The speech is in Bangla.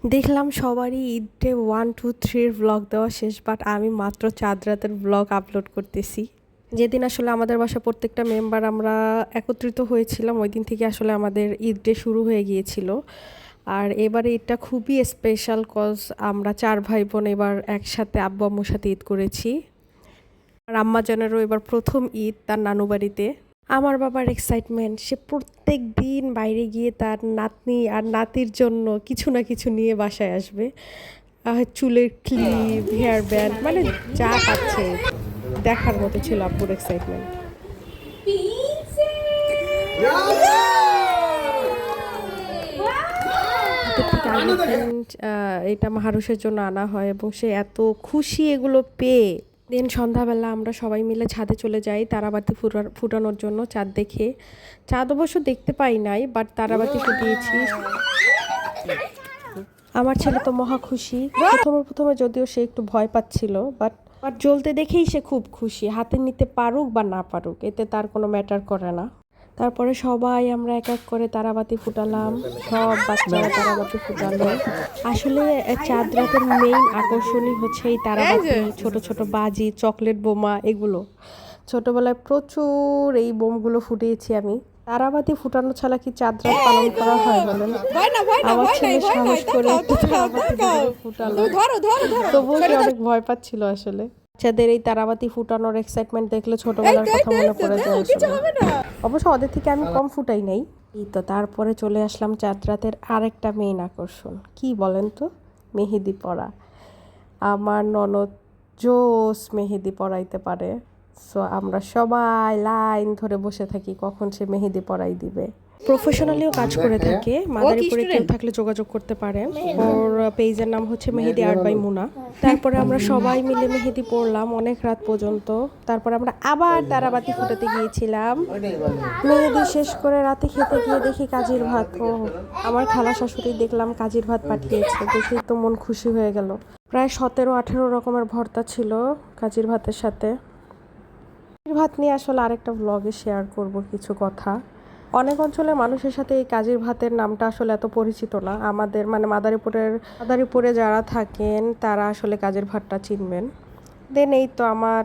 দেখলাম সবারই ঈদে 1 2 3 ব্লগ দেওয়া শেষ, বাট আমি মাত্র চাঁদ রাতের ব্লগ আপলোড করতেছি। যেদিন আসলে আমাদের বাসা প্রত্যেকটা মেম্বার আমরা একত্রিত হয়েছিলাম, ওই দিন থেকে আসলে আমাদের ঈদ ডে শুরু হয়ে গিয়েছিল। আর এবারে ঈদটা খুবই স্পেশাল, কজ আমরা 4 ভাই বোন এবার একসাথে আব্বু আম্মুর সাথে ঈদ করেছি। আর আম্মাজানেরও এবার প্রথম ঈদ তার নানু বাড়িতে। আমার বাবার এক্সাইটমেন্ট, সে প্রত্যেক দিন বাইরে গিয়ে তার নাতনি আর নাতির জন্য কিছু না কিছু নিয়ে বাসায় আসবে। চুলের ক্লিপ, হেয়ার ব্যান্ড, মানে যা পাচ্ছে দেখার মতো ছিল আব্বুর এক্সাইটমেন্ট। আগের দিন এটা মাহারুষের জন্য আনা হয় এবং সে এত খুশি এগুলো পেয়ে। দিন সন্ধ্যাবেলা আমরা সবাই মিলে ছাদে চলে যাই তারাবাতি ফুটানোর জন্য। চাঁদ দেখে, চাঁদ অবশ্য দেখতে পাই নাই, বাট তারাবাতি ফুটিয়েছি। আমার ছেলে তো মহা খুশি। প্রথমে যদিও সে একটু ভয় পাচ্ছিল, বাট জ্বলতে দেখেই সে খুব খুশি। হাতে নিতে পারুক বা না পারুক, এতে তার কোনো ম্যাটার করে না। তারপরে সবাই আমরা এক এক করে তারাবাতি ফুটালাম, সব বাচ্চারা তারাবাতি ফুটালো। আসলে চাঁদ রাতের মেইন আকর্ষণই হচ্ছে এই তারাবাতি, ছোট ছোট বাজি, চকলেট বোমা, এগুলো। ছোটবেলায় প্রচুর এই বোমগুলো ফুটিয়েছি আমি। তারাবাতি ফুটানো ছাড়া কি চাঁদ রাত পালন করা হয় বলেন? আমার ছেলে সাহস করে তারাবাতি ফুটালো, তবুও সে অনেক ভয় পাচ্ছিল আসলে। বাচ্চাদের এই তারাবাতি ফুটানোর এক্সাইটমেন্ট দেখলে ছোটবেলার কথা মনে পড়ে যায় আসলে। অবশ্য ওদের থেকে আমি কম ফুটাই নাই। এই তো তারপরে চলে আসলাম চাঁদ রাতের আরেকটা মেইন আকর্ষণ, কি বলেন তো? মেহেদি পরা। আমার ননদ জোস মেহেদি পরাইতে পারে, সো আমরা সবাই লাইন ধরে বসে থাকি কখন সে মেহেদি পরাই দিবে। প্রফেশনালিও কাজ করে থাকে, মাদারীপুরে কেউ থাকলে যোগাযোগ করতে পারেন। ওর পেজের নাম হচ্ছে মেহেদি আর্ট বাই মুনা। তারপরে আমরা সবাই মিলে মেহেদি পরলাম অনেক রাত পর্যন্ত। তারপরে আমরা আবার তারাবাতি ফুটাতে গিয়েছিলাম। মেহেদি শেষ করে রাতে খেতে গিয়ে দেখি কাজির ভাত। ও, আমার খালা শাশুড়ি দেখলাম কাজির ভাত পাঠিয়েছে, দেখি তো মন খুশি হয়ে গেল। প্রায় 17-18 রকমের ভর্তা ছিল কাজির ভাতের সাথে। ভাত নিয়ে আসলে আরেকটা ব্লগে শেয়ার করব কিছু কথা। অনেক অঞ্চলের মানুষের সাথে এই কাজির ভাতের নামটা আসলে এত পরিচিত না। আমাদের মানে মাদারীপুরে যারা থাকেন তারা আসলে কাজির ভাতটা চিনবেন। দেন এই তো আমার